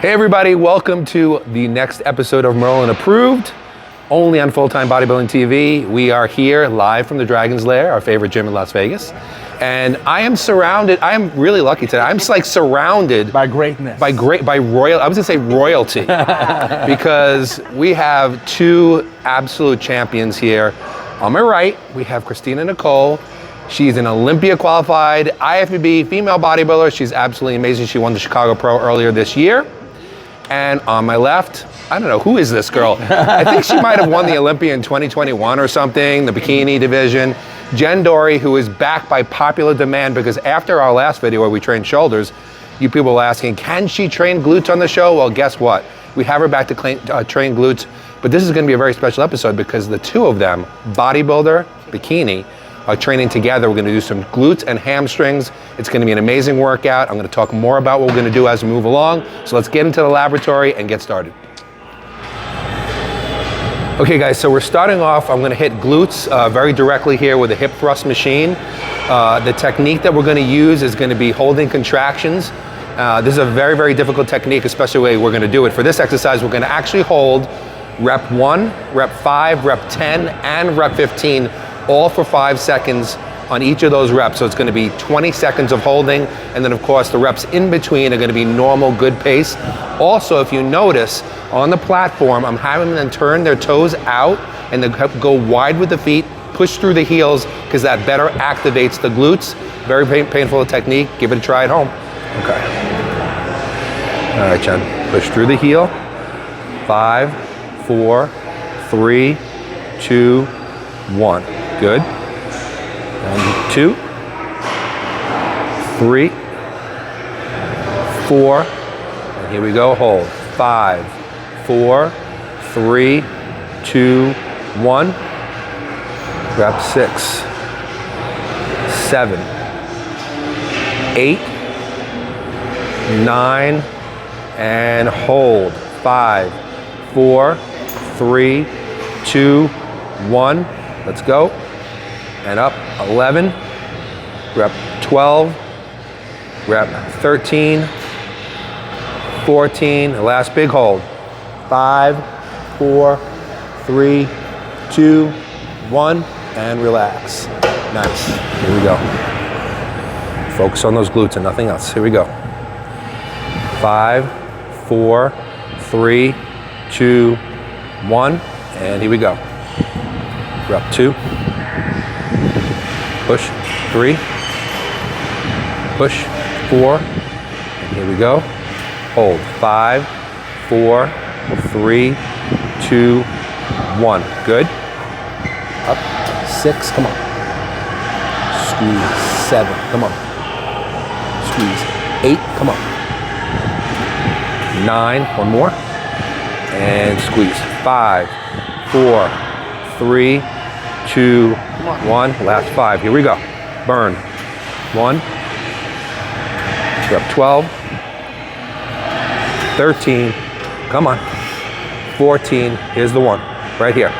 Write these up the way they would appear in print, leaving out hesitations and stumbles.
Hey everybody, welcome to the next episode of Merlin Approved, only on Full-Time Bodybuilding TV. We are here live from the Dragon's Lair, our favorite gym in Las Vegas. And I am surrounded, I am really lucky today. I'm just like surrounded by greatness. By royal, I was gonna say royalty, because we have two absolute champions here. On my right, we have Kristina Nicole. She's an Olympia qualified IFBB female bodybuilder. She's absolutely amazing. She won the Chicago Pro earlier this year. And on my left, I don't know, who is this girl? I think she might have won the Olympia in 2021 or something, the bikini division. Dorie, who is back by popular demand, because after our last video where we trained shoulders, you people were asking, can she train glutes on the show? Well, guess what? We have her back to train glutes, but this is gonna be a very special episode because the two of them, bodybuilder, bikini, are training together. We're gonna do some glutes and hamstrings. It's gonna be an amazing workout. I'm gonna talk more about what we're gonna do as we move along. So let's get into the laboratory and get started. Okay guys, so we're starting off, I'm gonna hit glutes very directly here with a hip thrust machine. The technique that we're gonna use is gonna be holding contractions. This is a very, very difficult technique, especially the way we're gonna do it. For this exercise, we're gonna actually hold rep 1, rep 5, rep 10, and rep 15, all for 5 seconds on each of those reps. So it's gonna be 20 seconds of holding, and then of course the reps in between are gonna be normal, good pace. Also, if you notice, on the platform, I'm having them turn their toes out and then go wide with the feet, push through the heels, because that better activates the glutes. Very painful technique, give it a try at home. Okay. All right, Jen, push through the heel. 5, 4, 3, 2, 1. Good. And 2, 3, 4, and here we go, hold. 5, 4, 3, 2, 1. Rep 6, 7, 8, 9, and hold. 5, 4, 3, 2, 1. Let's go. And up, 11, rep 12, rep 13, 14, the last big hold. 5, 4, 3, 2, 1, and relax. Nice, here we go. Focus on those glutes and nothing else, here we go. 5, 4, 3, 2, 1, and here we go. Rep 2. Push, 3, push, 4, and here we go. Hold, 5, 4, 3, 2, 1. Good. Up, 6, come on. Squeeze, 7, come on. Squeeze, 8, come on. 9, one more. And squeeze, 5, 4, 3, 2, 1, last 5, here we go. Burn. 1, rep 12, 13, come on. 14, here's the one, right here.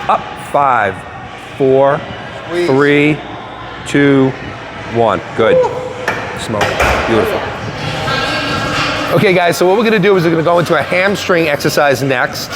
Up, 5, 4, 3, 2, 1, good. Smoke, beautiful. Okay guys, so what we're gonna do is we're gonna go into a hamstring exercise next.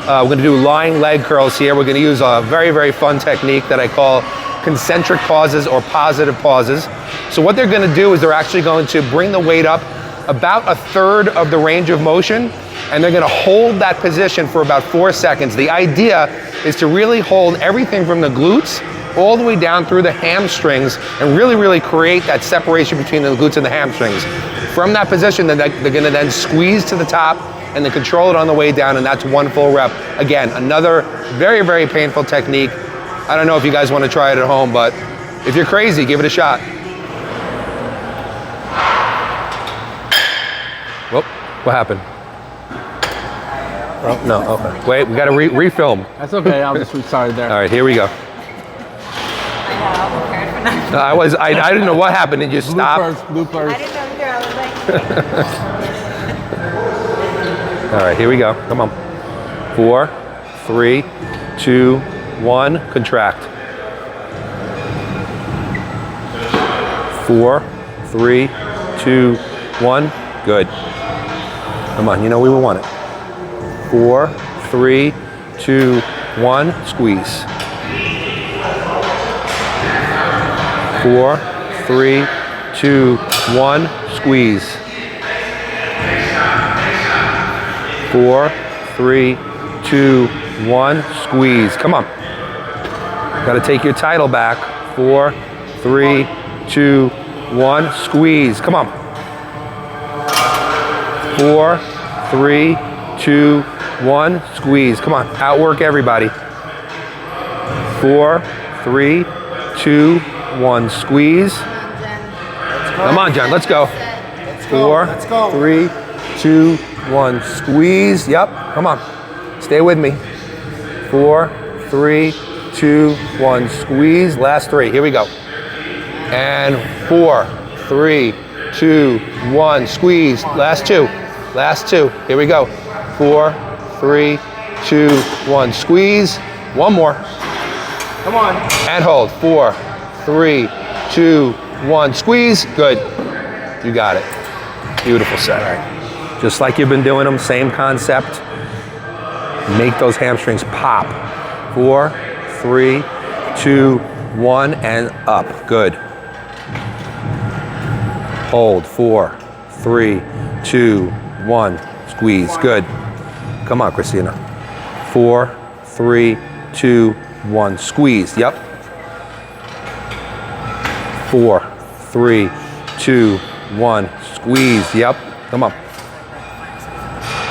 We're gonna do lying leg curls here. We're gonna use a very, very fun technique that I call concentric pauses or positive pauses. So what they're gonna do is they're actually going to bring the weight up about a third of the range of motion, and they're gonna hold that position for about 4 seconds. The idea is to really hold everything from the glutes all the way down through the hamstrings and really, really create that separation between the glutes and the hamstrings. From that position, they're gonna then squeeze to the top and then control it on the way down, and that's 1 full rep. Again, another very, very painful technique. I don't know if you guys want to try it at home, but if you're crazy, give it a shot. Whoop, what happened? Oh, no, okay. Wait, we gotta refilm. That's okay, I'll just restart there. All right, here we go. I didn't know what happened, and you stopped. Bloopers. I didn't know either, I was like... All right, here we go. Come on. 4, 3, 2, 1. Contract. 4, 3, 2, 1. Good. Come on, you know we want it. 4, 3, 2, 1, squeeze. 4, 3, 2, 1, squeeze. 4, 3, 2, 1, squeeze. Come on. Gotta take your title back. 4, 3, 2, 1, squeeze. Come on. 4, 3, 2, 1, squeeze. Come on, outwork everybody. 4, 3, 2, 1, squeeze. Come on, Jen, let's go. 4, 3, 2, 1, squeeze. Yep, come on. Stay with me. 4, 3, 2, 1, squeeze. Last 3, here we go. And 4, 3, 2, 1, squeeze. Last 2, last 2, here we go. 4, 3, 2, 1, squeeze. One more. Come on. And hold. 4, 3, 2, 1, squeeze. Good. You got it. Beautiful set. All right. Just like you've been doing them, same concept. Make those hamstrings pop. 4, 3, 2, 1, and up. Good. Hold. 4, 3, 2, 1. Squeeze. Good. Come on, Kristina. 4, 3, 2, 1. Squeeze. Yep. 4, 3, 2, 1. Squeeze. Yep. Come on.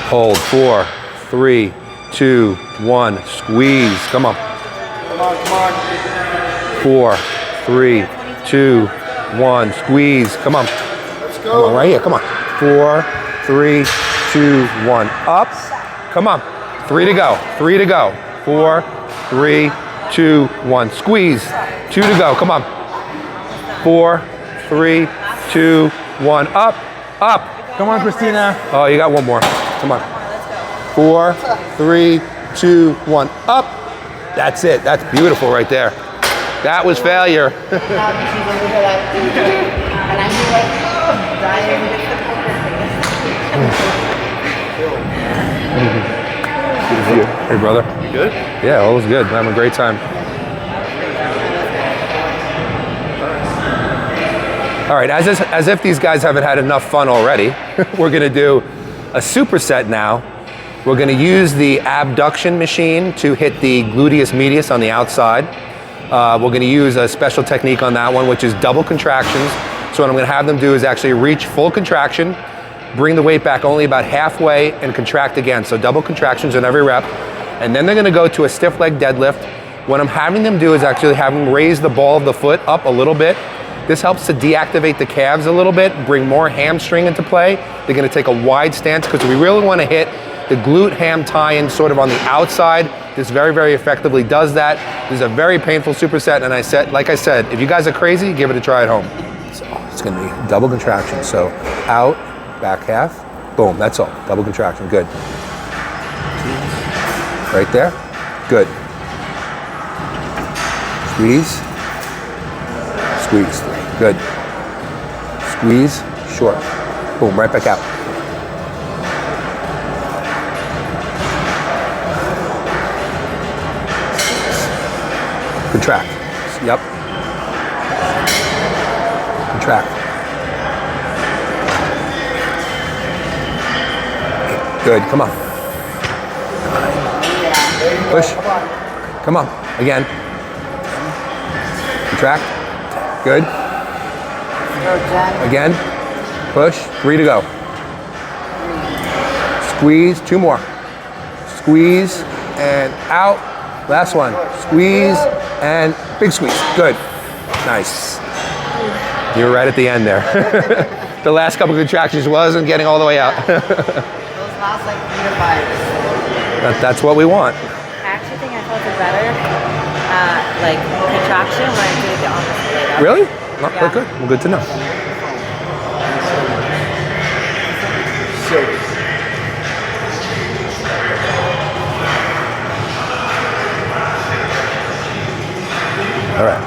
Hold. 4, 3, 2, 1. Squeeze. Come on. Come on, come on. 4, 3, 2, 1. Squeeze. Come on. Let's Come on, go. right here. Come on. 4, 3, 2, 1. Up. Come on. 3 to go. 3 to go. 4, 3, 2, 1. Squeeze. 2 to go. Come on. 4, 3, 2, 1. Up. Up. Come on, Kristina. Oh, you got one more. Come on. 4, 3, 2, 1. Up. That's it. That's beautiful right there. That was failure. And I'm like, dying. Hey, brother. You good? Yeah, all was good. Having a great time. All right, as if these guys haven't had enough fun already, we're gonna do a superset now. We're gonna use the abduction machine to hit the gluteus medius on the outside. We're gonna use a special technique on that one, which is double contractions. So what I'm gonna have them do is actually reach full contraction, bring the weight back only about halfway, and contract again. So double contractions on every rep. And then they're gonna go to a stiff leg deadlift. What I'm having them do is actually have them raise the ball of the foot up a little bit. This helps to deactivate the calves a little bit, bring more hamstring into play. They're gonna take a wide stance because we really wanna hit the glute ham tie-in sort of on the outside. This very, very effectively does that. This is a very painful superset, and like I said, if you guys are crazy, give it a try at home. So it's gonna be double contraction. So out, back half, boom, that's all. Double contraction, good. Right there, good. Squeeze, squeeze, good. Squeeze, short, boom, right back out. Contract, yep. Contract. Good, come on. Push. Come on, again. Contract. Good. Again. Push. 3 to go. Squeeze. 2 more. Squeeze and out. Last one. Squeeze and big squeeze. Good. Nice. You were right at the end there. The last couple of contractions wasn't getting all the way out. Those last like 3 to 5. That's what we want. I actually think I felt it better, like contraction when I did the opposite leg up. Really? Oh, Yeah. good. Well, good to know. All right.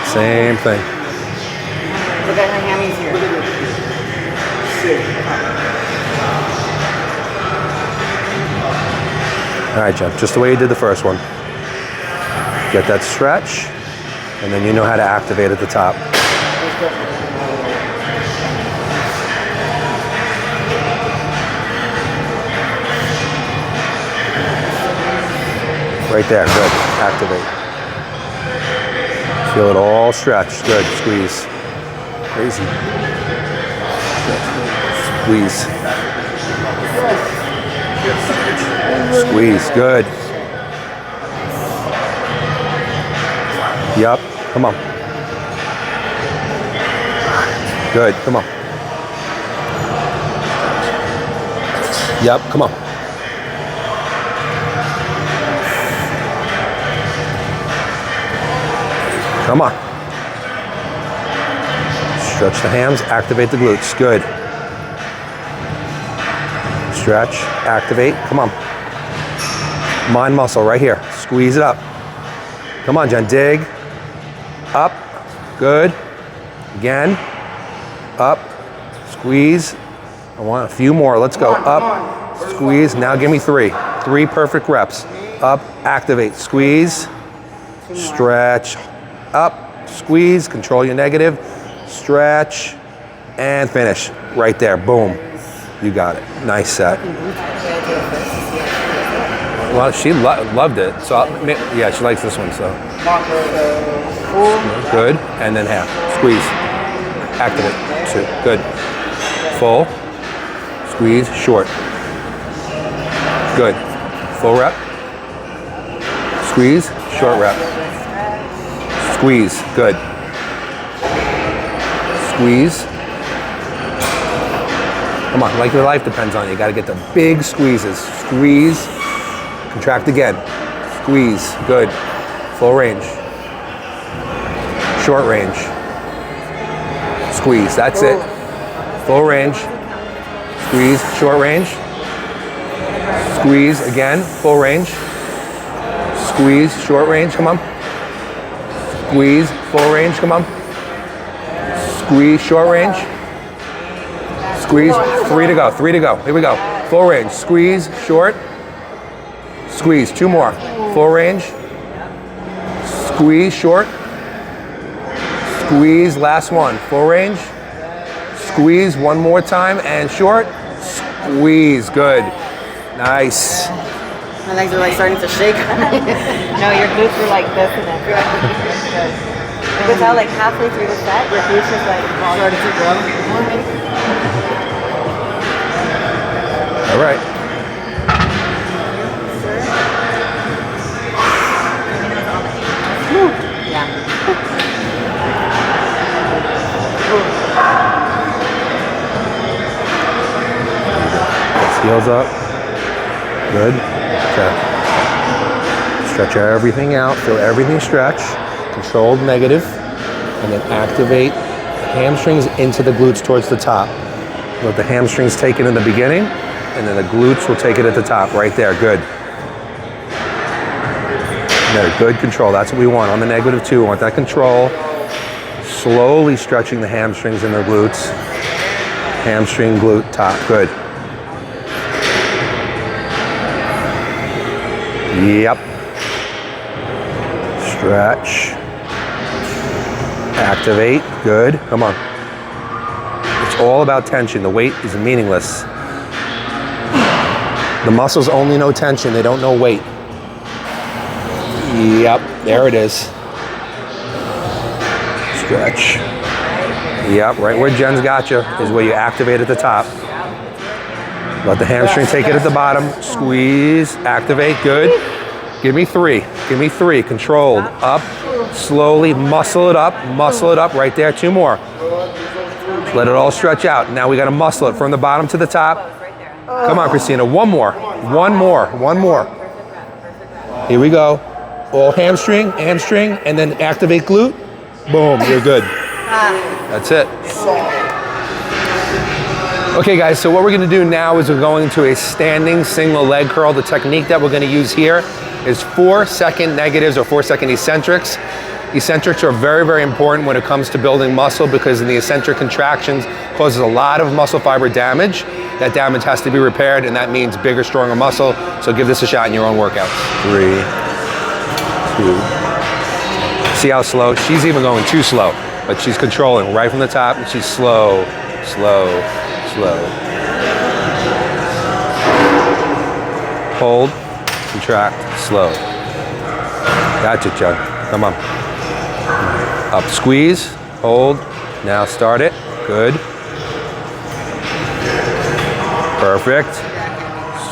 Same thing. Look at her hammies here. All right, Jen, just the way you did the first one. Get that stretch, and then you know how to activate at the top. Right there, good. Activate. Feel it all stretch. Good. Squeeze. Crazy. Squeeze. Squeeze. Good. Yup. Come on. Good. Come on. Yup. Come on. Come on. Stretch the hams, activate the glutes. Good. Stretch, activate. Come on. Mind muscle right here. Squeeze it up. Come on, Jen. Dig. Up. Good. Again. Up. Squeeze. I want a few more. Let's go. Up. Squeeze. Now give me 3. 3 perfect reps. Up. Activate. Squeeze. Stretch. Up, squeeze, control your negative, stretch, and finish. Right there, boom. You got it. Nice set. Well, she loved it. So, yeah, she likes this one, so. Good, and then half. Squeeze, activate, 2, good. Full, squeeze, short. Good. Full rep, squeeze, short rep. Squeeze, good. Squeeze. Come on, like your life depends on it. You gotta get the big squeezes. Squeeze, contract again. Squeeze, good. Full range. Short range. Squeeze, that's it. Full range. Squeeze, short range. Squeeze again, full range. Squeeze, short range, come on. Squeeze, full range, come on. Squeeze, short range. Squeeze, 3 to go, 3 to go. Here we go. Full range, squeeze, short. Squeeze, 2 more. Full range. Squeeze, short. Squeeze, last one. Full range. Squeeze, 1 more time, and short. Squeeze, good. Nice. My legs are like starting to shake. No, your glutes were like this and then. You could tell like halfway through the set, your glutes just like Started to grow. All right. yeah. Heels up. Good. Okay. Stretch everything out. Feel everything stretch. Controlled negative. And then activate the hamstrings into the glutes towards the top. Let the hamstrings take it in the beginning, and then the glutes will take it at the top. Right there. Good. There. Good control. That's what we want. On the negative 2, we want that control. Slowly stretching the hamstrings and their glutes. Hamstring, glute, top. Good. Yep. Stretch. Activate. Good. Come on. It's all about tension. The weight is meaningless. The muscles only know tension. They don't know weight. Yep. There it is. Stretch. Yep. Right where Jen's got you is where you activate at the top. Let the hamstring take it at the bottom. Squeeze, activate, good. Give me 3, give me 3, controlled. Up, slowly, muscle it up right there. 2 more. Let it all stretch out. Now we gotta muscle it from the bottom to the top. Come on, Kristina, 1 more, 1 more, 1 more. Here we go. All hamstring, and then activate glute. Boom, you're good. That's it. Okay guys, so what we're gonna do now is we're going to a standing single leg curl. The technique that we're gonna use here is 4-second negatives or 4-second eccentrics. Eccentrics are very, very important when it comes to building muscle because in the eccentric contractions causes a lot of muscle fiber damage. that damage has to be repaired, and that means bigger, stronger muscle. So give this a shot in your own workouts. 3, 2. See how slow? She's even going too slow, but she's controlling right from the top, and she's slow, slow, slow. Hold, contract, slow. Gotcha, Jen. Come on. Up, squeeze, hold. Now start it. Good. Perfect.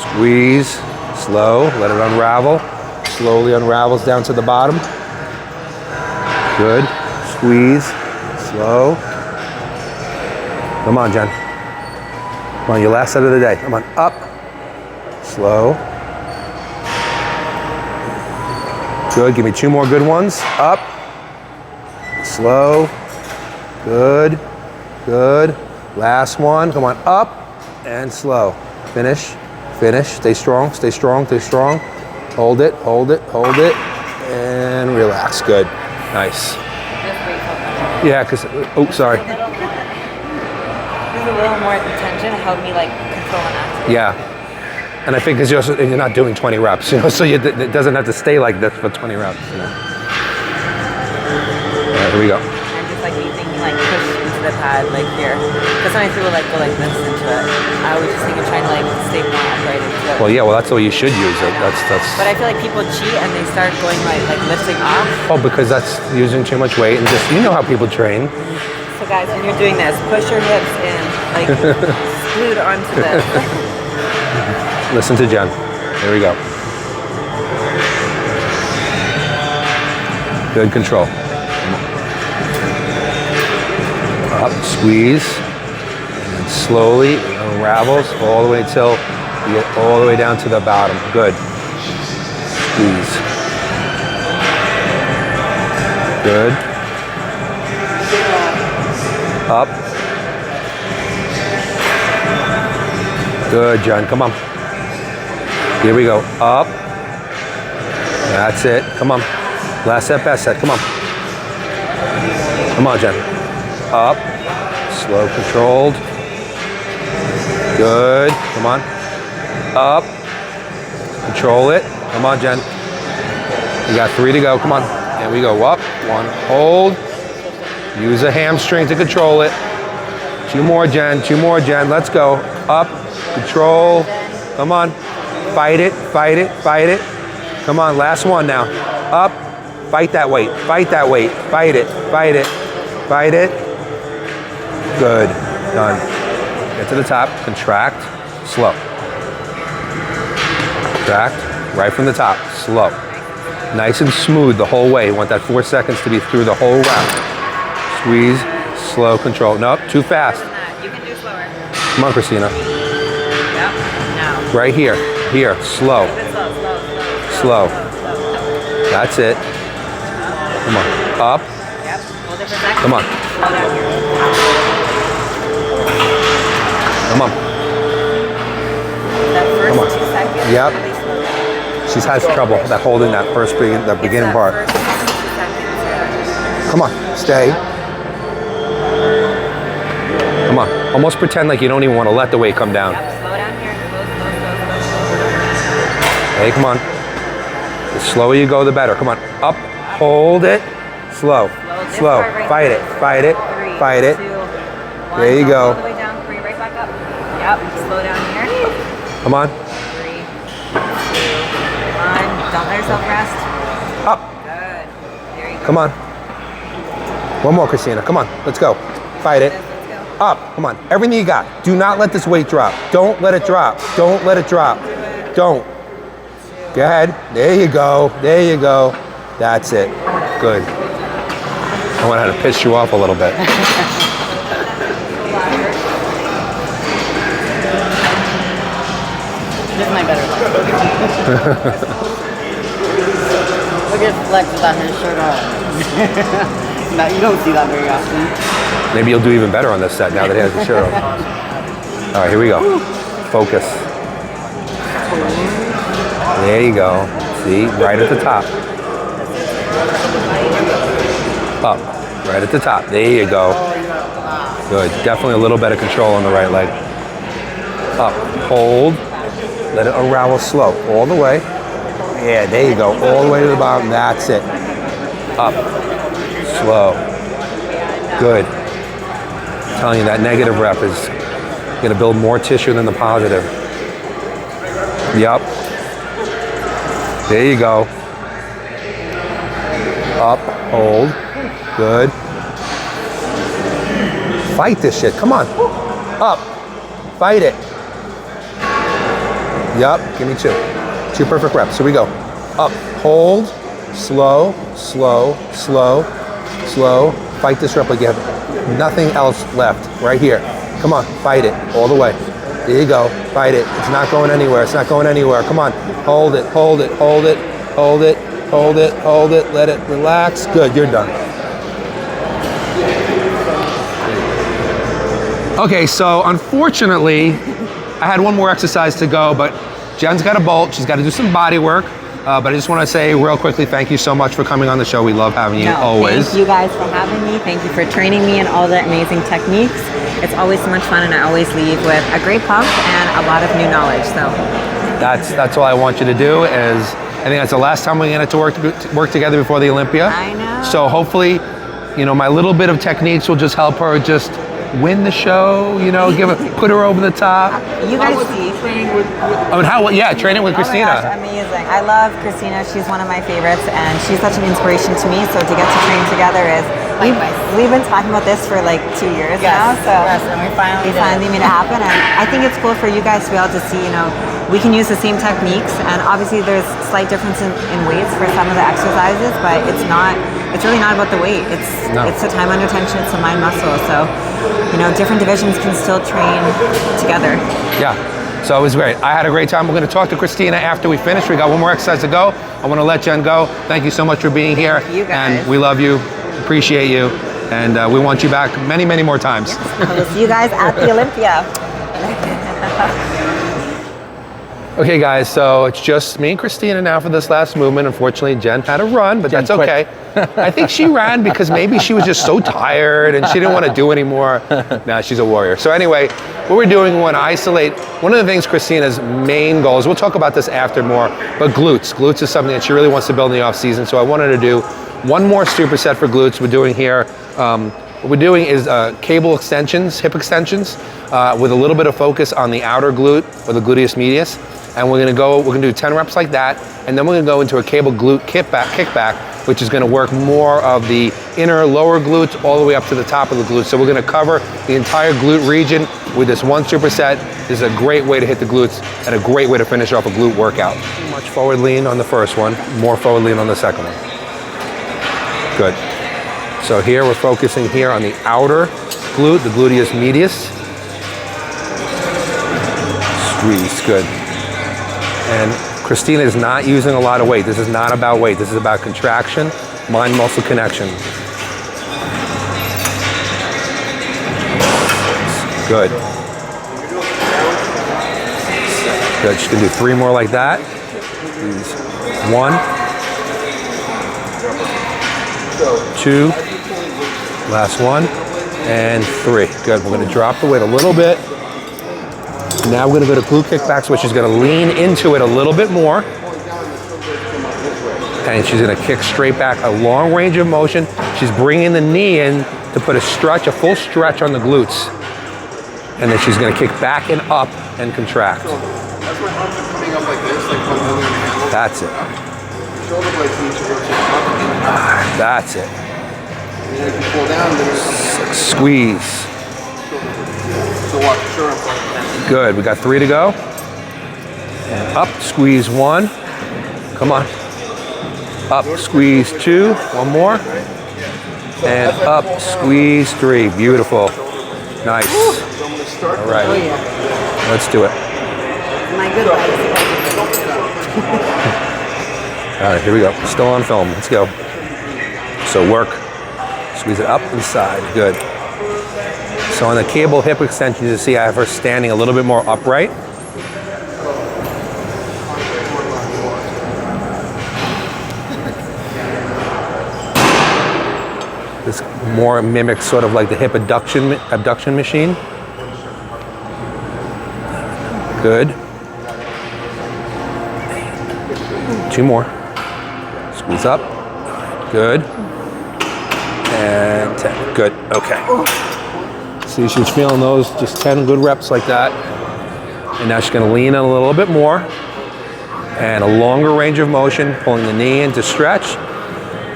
Squeeze, slow, let it unravel. Slowly unravels down to the bottom. Good. Squeeze, slow. Come on, Jen. Come on, your last set of the day. Come on, up, slow. Good, give me 2 more good ones. Up, slow, good, good. Last one, come on, up and slow. Finish, finish, stay strong, stay strong, stay strong. Hold it, hold it, hold it, and relax, good. Nice. Yeah, because, oh, sorry. There's a little more tension, help me like control and act. Yeah. And I think it's just, you're not doing 20 reps, you know, so it doesn't have to stay like this for 20 reps, you know. All right, here we go. And just like me thinking like push into the pad like here. Because when I threw like go like this into it, I was just thinking trying to like stay more upright into it. Well, yeah, well, that's the way you should use it. That's. But I feel like people cheat and they start going like lifting off. Oh, because that's using too much weight and just, you know how people train. So guys, when you're doing this, push your hips in, like glued onto this. Listen to Jen. Here we go. Good control. Up, squeeze, and then slowly it unravels all the way till you get all the way down to the bottom. Good. Squeeze. Good. Up. Good, Jen. Come on. Here we go. Up. That's it. Come on. Last set, best set. Come on. Come on, Jen. Up. Slow, controlled. Good. Come on. Up. Control it. Come on, Jen. You got 3 to go. Come on. Here we go. Up. 1. Hold. Use a hamstring to control it. 2 more, Jen. 2 more, Jen. Let's go. Up. Control. Come on. Fight it. Fight it. Fight it. Come on. Last one now. Up. Fight that weight. Fight that weight. Fight it. Fight it. Fight it. Good. Done. Get to the top. Contract. Slow. Contract. Right from the top. Slow. Nice and smooth the whole way. You want that 4 seconds to be through the whole round. Squeeze. Slow. Control. Nope. Too fast. You can do slower. Come on, Kristina. Yep. Now. Right here. Here. Slow. Slow. That's it. Come on. Up. Yep. Hold it for a second. Come on. Slow down here. Come on. That first Come on. 2 seconds. Yep. Really slow down. She has trouble that holding that beginning It's part. that first 2 seconds. Come on. Stay. Come on. Almost pretend like you don't even want to let the weight come down. Yep. Slow down here. Slow. Hey, come on. The slower you go, the better. Come on. Up. Hold it. Slow. Slow. Fight it. Fight it. Fight it. 3, 2, 1. There you go. All the way down. Bring it right back up. Yep. Slow down here. Come on. 3, 2, 1. Don't let yourself rest. Up. Good. There you go. Come on. One more, Kristina. Come on. Let's go. Fight it. Let's go. Up. Come on. Everything you got. Do not let this weight drop. Don't let it drop. Don't let it drop. Don't. Go ahead. There you go. There you go. That's it. Good. I went ahead and piss you off a little bit. This is my better leg. Look at Flex without his shirt on. No, you don't see that very often. Maybe you'll do even better on this set now that he has the shirt on. All right, here we go. Focus. There you go. See, right at the top. Up, right at the top. There you go. Good. Definitely a little better control on the right leg. Up, hold, let it unravel slow, all the way. Yeah, there you go, all the way to the bottom, that's it. Up, slow, good. I'm telling you, that negative rep is gonna build more tissue than the positive. Yep. There you go. Up, hold, good. Fight this shit, come on. Up, fight it. Yup, give me 2. 2 perfect reps, here we go. Up, hold, slow, slow, slow, slow. Fight this rep like you have nothing else left, right here. Come on, fight it, all the way. There you go, fight it. It's not going anywhere, it's not going anywhere. Come on, hold it, hold it, hold it, hold it, hold it, hold it, let it relax. Good, you're done. Okay, so unfortunately, I had one more exercise to go, but Jen's got a bolt. She's got to do some body work. But I just want to say real quickly, thank you so much for coming on the show. We love having you always. Thank you guys for having me. Thank you for training me in all the amazing techniques. It's always so much fun, and I always leave with a great pump and a lot of new knowledge. So that's all I want you to do. Is I think that's the last time we're going to work together before the Olympia. I know. So hopefully, you know, my little bit of techniques will just help her just win the show, you know, put her over the top. You guys see. I mean, training with Kristina. Oh my gosh, amazing. I love Kristina. She's one of my favorites, and she's such an inspiration to me. So to get to train together is, we've been talking about this for like 2 years now. So and we finally made it happen. And I think it's cool for you guys to be able to see, you know, we can use the same techniques, and obviously there's slight difference in weights for some of the exercises, but it's really not about the weight. It's the time under tension, it's the mind muscle. So, you know, different divisions can still train together. Yeah, so it was great. I had a great time. We're going to talk to Kristina after we finish. We got one more exercise to go. I want to let Jen go. Thank you so much for being here. Thank you guys. And we love you, appreciate you, and we want you back many, many more times. Yes. We'll see you guys at the Olympia. Okay guys, so it's just me and Kristina now for this last movement. Unfortunately, Jen had to run, but that's okay. I think she ran because maybe she was just so tired and she didn't want to do anymore. Nah, she's a warrior. So anyway, what we're doing, we want to isolate. One of the things Kristina's main goals, we'll talk about this after more, but glutes. Glutes is something that she really wants to build in the off season. So I wanted to do one more superset for glutes. We're doing here, what we're doing is cable extensions, hip extensions, with a little bit of focus on the outer glute or the gluteus medius. And we're gonna do 10 reps like that, and then we're gonna go into a cable glute kickback, which is gonna work more of the inner lower glutes all the way up to the top of the glutes. So we're gonna cover the entire glute region with this one superset. This is a great way to hit the glutes and a great way to finish off a glute workout. Much forward lean on the first one, more forward lean on the second one. Good. So here we're focusing here on the outer glute, the gluteus medius. Squeeze, good. And Kristina is not using a lot of weight. This is not about weight. This is about contraction, mind-muscle connection. Good. Good. She's gonna do 3 more like that. 1, 2, last one, and 3. Good. We're gonna drop the weight a little bit. Now we're gonna go to glute kickbacks, which is gonna lean into it a little bit more. And she's gonna kick straight back, a long range of motion. She's bringing the knee in to put a full stretch on the glutes. And then she's gonna kick back and up and contract. So that's my arms are coming up like this, like one holding the handle. That's it. Shoulder blades need to rotate up and down. That's it. And then if you pull down, then it comes Squeeze. So watch the shoulder. Good, we got 3 to go. And up, squeeze 1. Come on. Up, squeeze 2. 1 more. And up, squeeze 3. Beautiful. Nice. All right. Let's do it. My good legs. All right, here we go. Still on film. Let's go. So work. Squeeze it up and side. Good. So on the cable hip extension, you see I have her standing a little bit more upright. This more mimics sort of like the hip abduction machine. Good. 2 more. Squeeze up. Good. And 10. Good. Okay. See, she's feeling those, just 10 good reps like that. And now she's going to lean in a little bit more. And a longer range of motion, pulling the knee in to stretch.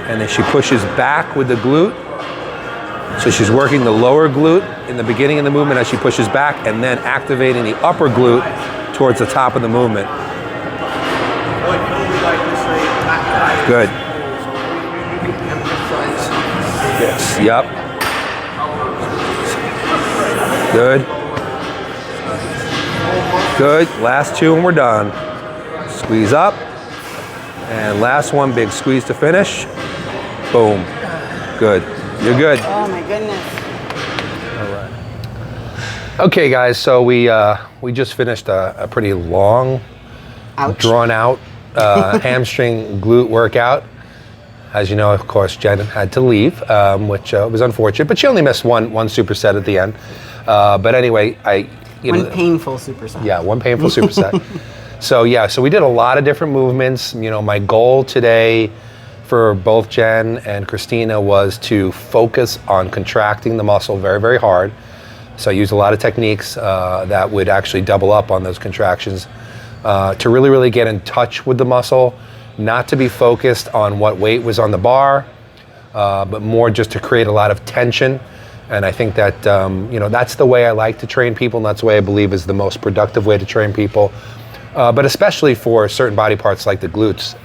And then she pushes back with the glute. So she's working the lower glute in the beginning of the movement as she pushes back, and then activating the upper glute towards the top of the movement. Good. Yes. Yep. Good. Good. Last 2 and we're done. Squeeze up. And last one, big squeeze to finish. Boom. Good. You're good. Oh my goodness. All right. Okay, guys. So we just finished a pretty long, drawn out hamstring glute workout. As you know, of course, Jen had to leave, which was unfortunate. But she only missed one superset at the end. But anyway, one painful superset. Yeah, one painful superset. So we did a lot of different movements. You know, my goal today for both Jen and Kristina was to focus on contracting the muscle very, very hard. So I used a lot of techniques that would actually double up on those contractions to really, really get in touch with the muscle, not to be focused on what weight was on the bar, but more just to create a lot of tension. And I think that, that's the way I like to train people, and that's the way I believe is the most productive way to train people, but especially for certain body parts like the glutes.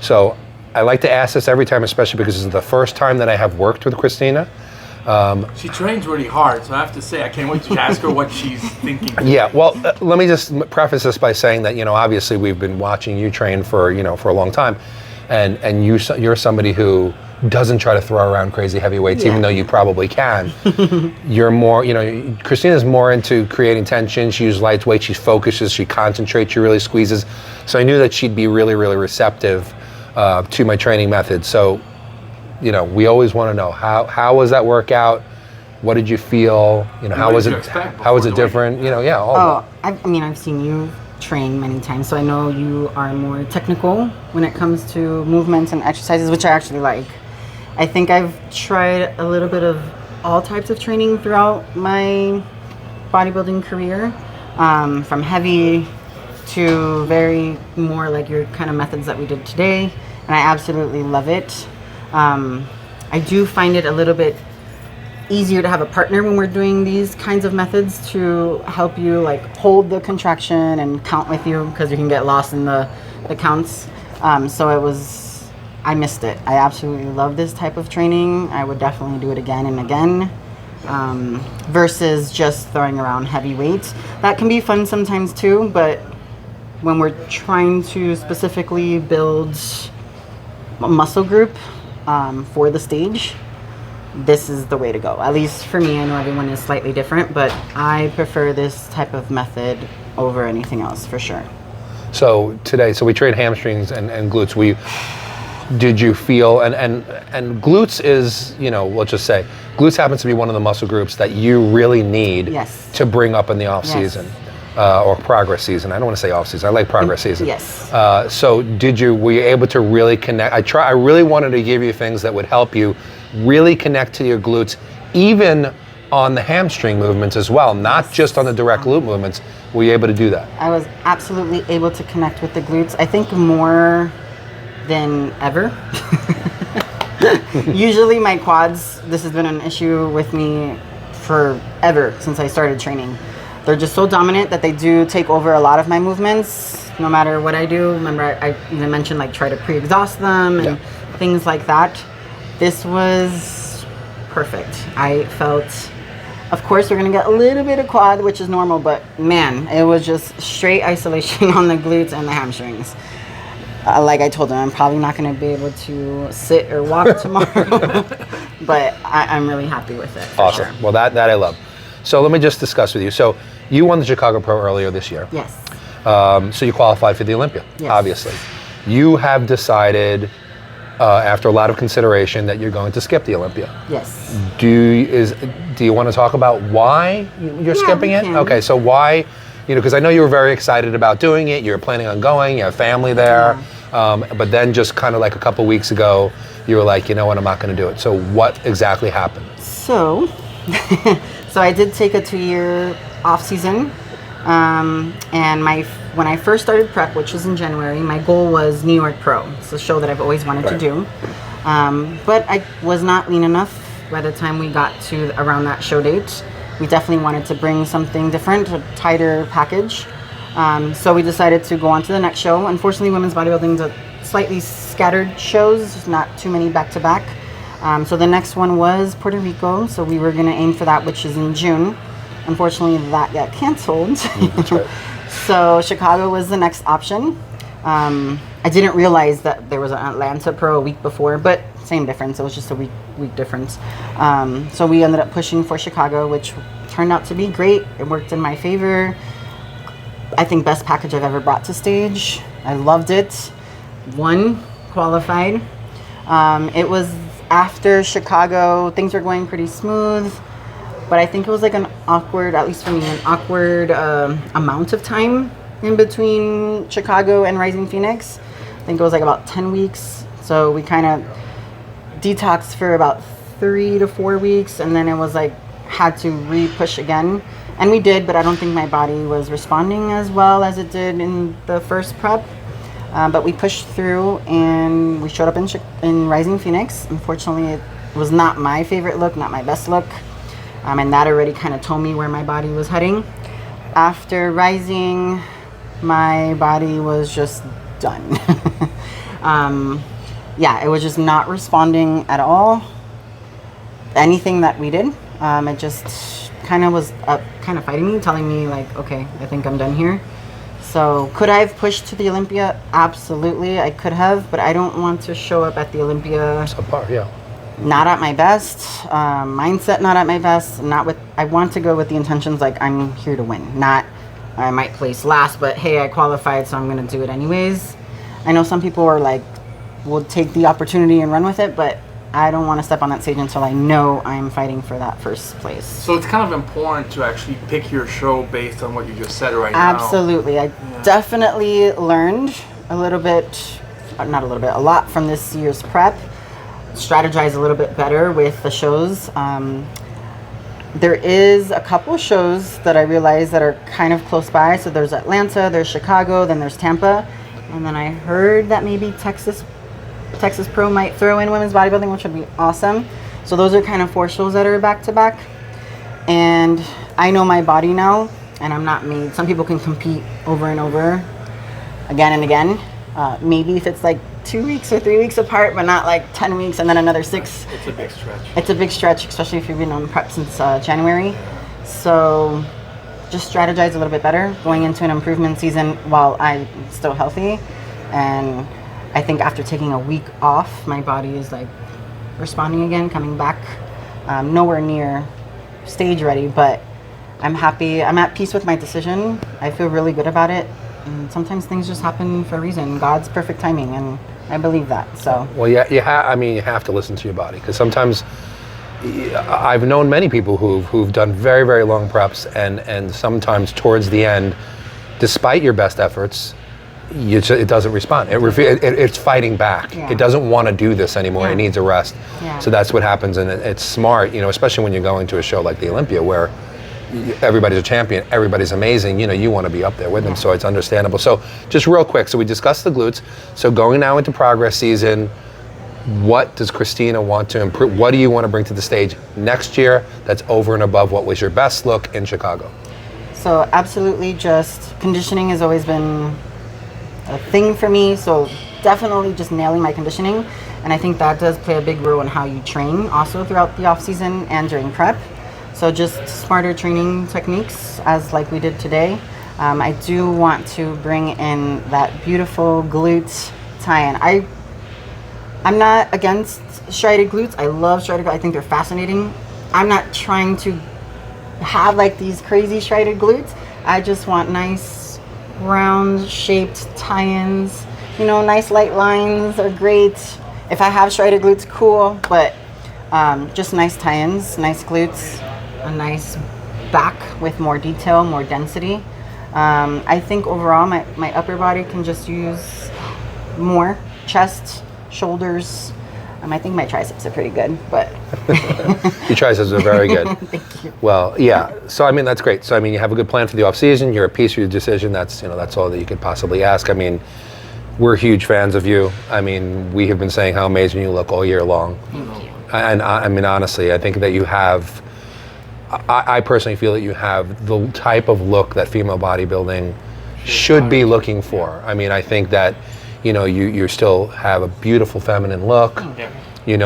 So I like to ask this every time, especially because this is the first time that I have worked with Kristina. She trains really hard, so I have to say, I can't wait to ask her what she's thinking. Yeah, well, let me just preface this by saying that, obviously we've been watching you train for a long time, and you're somebody who doesn't try to throw around crazy heavy weights, even though you probably can. You're more, Kristina's more into creating tension. She uses light weight, she focuses, she concentrates, she really squeezes. So I knew that she'd be really, really receptive to my training method. So, we always want to know how was that workout? What did you feel? How was it different? I've seen you train many times, so I know you are more technical when it comes to movements and exercises, which I actually like. I think I've tried a little bit of all types of training throughout my bodybuilding career, from heavy to very more like your kind of methods that we did today, and I absolutely love it. I do find it a little bit easier to have a partner when we're doing these kinds of methods to help you like hold the contraction and count with you, because you can get lost in the counts. I missed it. I absolutely love this type of training. I would definitely do it again and again, versus just throwing around heavy weights. That can be fun sometimes too, but when we're trying to specifically build a muscle group for the stage, this is the way to go. At least for me. I know everyone is slightly different, but I prefer this type of method over anything else for sure. So today, we trained hamstrings and glutes. Did you feel, and glutes is, let's just say, glutes happens to be one of the muscle groups that you really need to bring up in the off season. Or progress season. I don't want to say off season. I like progress season. Yes. So were you able to really connect? I really wanted to give you things that would help you really connect to your glutes, even on the hamstring movements as well, not just on the direct glute movements. Were you able to do that? I was absolutely able to connect with the glutes. I think more than ever. Usually my quads, this has been an issue with me forever since I started training. They're just so dominant that they do take over a lot of my movements, no matter what I do. Remember, I mentioned like try to pre-exhaust them and things like that. This was perfect. I felt, of course, we're gonna get a little bit of quad, which is normal, but man, it was just straight isolation on the glutes and the hamstrings. Like I told them, I'm probably not gonna be able to sit or walk tomorrow, but I'm really happy with it. Awesome. Sure. Well, that I love. So let me just discuss with you. So you won the Chicago Pro earlier this year. Yes. So you qualified for the Olympia, obviously. You have decided, after a lot of consideration, that you're going to skip the Olympia. Yes. Do you want to talk about why you're skipping it? Okay, so why because I know you were very excited about doing it. You were planning on going. You have family there. But then just kind of like a couple weeks ago, you were like, you know what, I'm not going to do it. So what exactly happened? So, so I did take a 2-year off season. And when I first started prep, which was in January, my goal was New York Pro. It's a show that I've always wanted to do. But I was not lean enough by the time we got to around that show date. We definitely wanted to bring something different, a tighter package. So we decided to go on to the next show. Unfortunately, women's bodybuilding is a slightly scattered shows, not too many back-to-back. So the next one was Puerto Rico. So we were going to aim for that, which is in June. Unfortunately, that got canceled. That's right. So Chicago was the next option. I didn't realize that there was an Atlanta Pro a week before, but same difference. It was just a week difference. So we ended up pushing for Chicago, which turned out to be great. It worked in my favor. I think best package I've ever brought to stage. I loved it. Won, qualified. It was after Chicago. Things were going pretty smooth, but I think it was like an awkward, at least for me, an awkward amount of time in between Chicago and Rising Phoenix. I think it was like about 10 weeks. So we kind of detoxed for about 3 to 4 weeks, and then it was like had to re-push again. And we did, but I don't think my body was responding as well as it did in the first prep. But we pushed through and we showed up in Rising Phoenix. Unfortunately, it was not my favorite look, not my best look. And that already kind of told me where my body was heading. After Rising, my body was just done. Yeah, it was just not responding at all. Anything that we did, it just kind of was kind of fighting me, telling me like, okay, I think I'm done here. So could I have pushed to the Olympia? Absolutely, I could have, but I don't want to show up at the Olympia Subpar, yeah. not at my best, mindset not at my best, I want to go with the intentions like I'm here to win, not I might place last, but hey, I qualified, so I'm going to do it anyways. I know some people are like, will take the opportunity and run with it, but I don't want to step on that stage until I know I'm fighting for that first place. So it's kind of important to actually pick your show based on what you just said right now. Absolutely. I definitely learned a lot from this year's prep. Strategize a little bit better with the shows. There is a couple shows that I realized that are kind of close by. So there's Atlanta, there's Chicago, then there's Tampa. And then I heard that maybe Texas Pro might throw in women's bodybuilding, which would be awesome. So those are kind of 4 shows that are back to back. And I know my body now, and I'm not made. Some people can compete over and over, again and again. Maybe if it's like 2 weeks or 3 weeks apart, but not like 10 weeks and then another 6. It's a big stretch. It's a big stretch, especially if you've been on prep since January. So just strategize a little bit better going into an improvement season while I'm still healthy. And I think after taking a week off, my body is like responding again, coming back. Nowhere near stage ready, but I'm happy. I'm at peace with my decision. I feel really good about it. And sometimes things just happen for a reason. God's perfect timing, and I believe that. So. Well, yeah, you have to listen to your body, because sometimes I've known many people who've done very, very long preps, and sometimes towards the end, despite your best efforts, it doesn't respond. It's fighting back. Yeah. It doesn't want to do this anymore. Yeah. It needs a rest. Yeah. So that's what happens, and it's smart, especially when you're going to a show like the Olympia, where everybody's a champion, everybody's amazing, you want to be up there with them, so it's understandable. So just real quick, so we discussed the glutes. So going now into progress season, what does Kristina want to improve? What do you want to bring to the stage next year that's over and above what was your best look in Chicago? So absolutely, just conditioning has always been a thing for me, so definitely just nailing my conditioning, and I think that does play a big role in how you train also throughout the off season and during prep. So just smarter training techniques, as like we did today. I do want to bring in that beautiful glute tie-in. I'm not against striated glutes. I love striated glutes. I think they're fascinating. I'm not trying to have like these crazy striated glutes. I just want nice round shaped tie-ins. Nice light lines are great. If I have striated glutes, cool, but just nice tie-ins, nice glutes, a nice back with more detail, more density. I think overall my upper body can just use more chest, shoulders. I think my triceps are pretty good, but Your triceps are very good. thank you. Well, yeah. So I mean, that's great. So I mean, you have a good plan for the off season. You're at peace with your decision. That's that's all that you could possibly ask. I mean, we're huge fans of you. I mean, we have been saying how amazing you look all year long. Thank you. And I mean, honestly, I think that you have. I personally feel that you have the type of look that female bodybuilding should be looking for. I mean, I think that. You still have a beautiful feminine look. Yeah.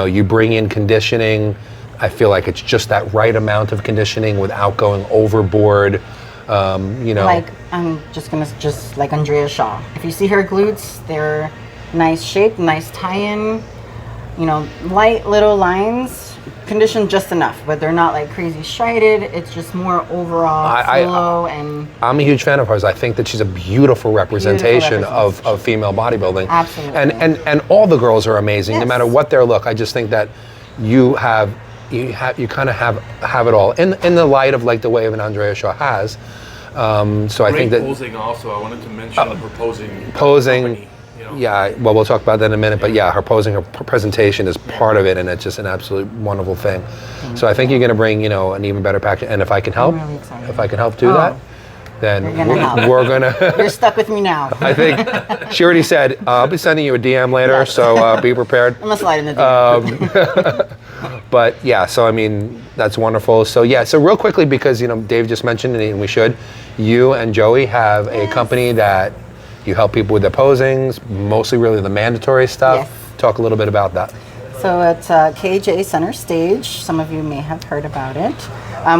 You bring in conditioning. I feel like it's just that right amount of conditioning without going overboard. Like I'm just like Andrea Shaw. If you see her glutes, they're nice shape, nice tie-in. Light little lines, conditioned just enough, but they're not like crazy striated. It's just more overall flow and. I'm a huge fan of hers. I think that she's a beautiful representation of female bodybuilding. Absolutely. And all the girls are amazing, no Yes. matter what their look. I just think that you kind of have it all in the light of like the way of an Andrea Shaw has. So I think that posing also. I wanted to mention her posing. Posing. Yeah, well, we'll talk about that in a minute, but yeah, her posing, her presentation is part of it, and it's just an absolute wonderful thing. So I think you're going to bring, an even better package, and if I can help, I'm really excited. if I can help do that, then You're gonna help. we're going to... You're stuck with me now. I think, she already said, I'll be sending you a DM later, so be prepared. I'm gonna slide in the DM. But yeah, so I mean, that's wonderful. So yeah, so real quickly, because, Dave just mentioned it, and we should, you and Joey have a company that you help people with their posings, mostly really the mandatory stuff. Yes. Talk a little bit about that. So it's KJ Center Stage. Some of you may have heard about it.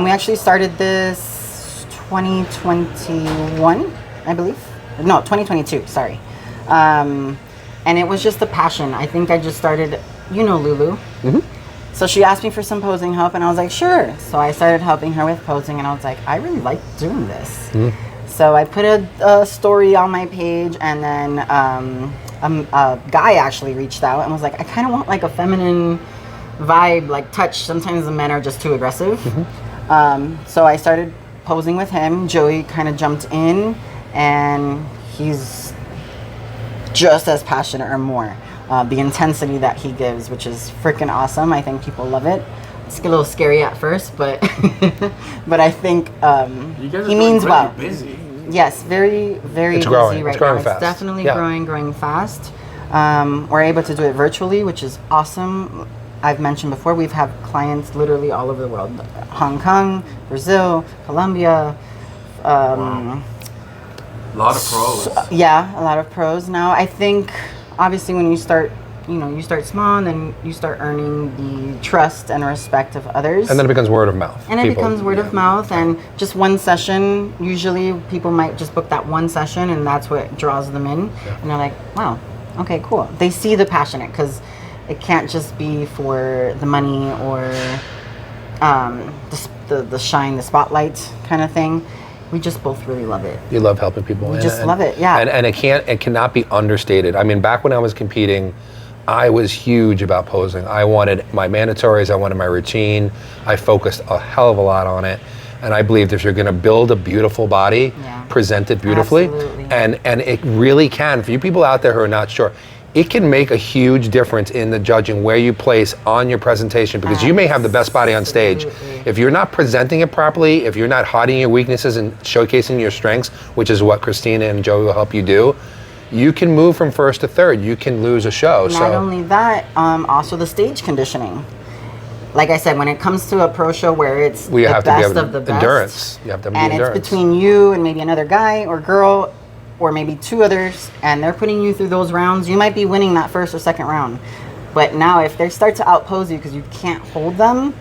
We actually started this 2021, I believe. No, 2022, sorry. And it was just a passion. I think I just started, Lulu. Mm-hmm. So she asked me for some posing help, and I was like, sure. So I started helping her with posing, and I was like, I really like doing this. Mm-hmm. So I put a story on my page, and then a guy actually reached out and was like, I kind of want like a feminine vibe, like touch. Sometimes the men are just too aggressive. Mm-hmm. So I started posing with him. Joey kind of jumped in, and he's just as passionate or more. The intensity that he gives, which is freaking awesome. I think people love it. It's a little scary at first, but but I think You guys are he means really well. busy. Yes, very, very It's busy growing. right It's growing now. fast. It's definitely Yeah. growing fast. We're able to do it virtually, which is awesome. I've mentioned before, we've had clients literally all over the world. Hong Kong, Brazil, Colombia. Wow. A lot of pros. Yeah, a lot of pros now. I think, obviously, when you start, you start small, and then you start earning the trust and respect of others. And then it becomes word of mouth. And it becomes word of mouth, and just one session. Usually, people might just book that one session, and that's what draws them in. And they're like, "Wow, okay, cool." They see the passionate, because it can't just be for the money or the shine, the spotlight kind of thing. We just both really love it. You love helping people. We just love it, yeah. And it cannot be understated. I mean, back when I was competing, I was huge about posing. I wanted my mandatories, I wanted my routine. I focused a hell of a lot on it. And I believed if you're gonna build a beautiful body, present it beautifully. Absolutely. And it really can, for you people out there who are not sure, it can make a huge difference in the judging where you place on your presentation, because you may have the best body on stage. If you're not presenting it properly, if you're not hiding your weaknesses and showcasing your strengths, which is what Kristina and Joey will help you do, you can move from first to third. You can lose a show. Not only that, also the stage conditioning. Like I said, when it comes to a pro show where it's the best of the best, endurance. You have to have and endurance. it's between you and maybe another guy or girl, or maybe two others, and they're putting you through those rounds, you might be winning that first or second round. But now if they start to outpose you because you can't hold them,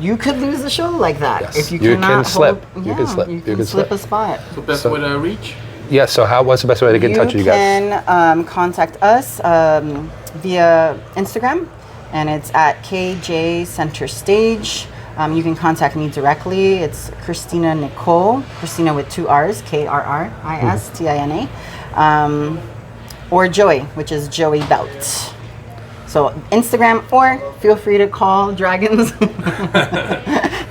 you could lose the show like that. Yes. If you You cannot can slip. hold, You can slip. You You can can slip slip. a spot. The best way to reach? Yeah, so what's the best way to get in touch with you guys? You can contact us via Instagram, and it's at KJ Center Stage. You can contact me directly. It's Kristina Nicole, Kristina with 2 R's, KRRISTINA, or Joey, which is Joey Belt. So Instagram, or feel free to call Dragons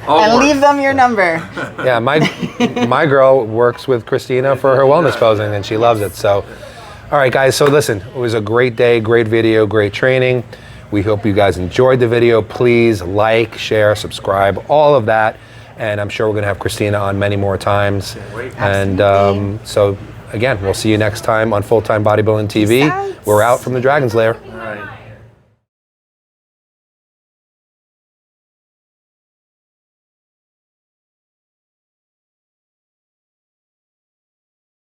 and leave them your number. Yeah, my girl works with Kristina for her wellness posing, and she loves it. So, all right, guys. So listen, it was a great day, great video, great training. We hope you guys enjoyed the video. Please like, share, subscribe, all of that. And I'm sure we're going to have Kristina on many more times. And so, again, we'll see you next time on Full Time Bodybuilding TV. We're out from the Dragon's Lair. All right.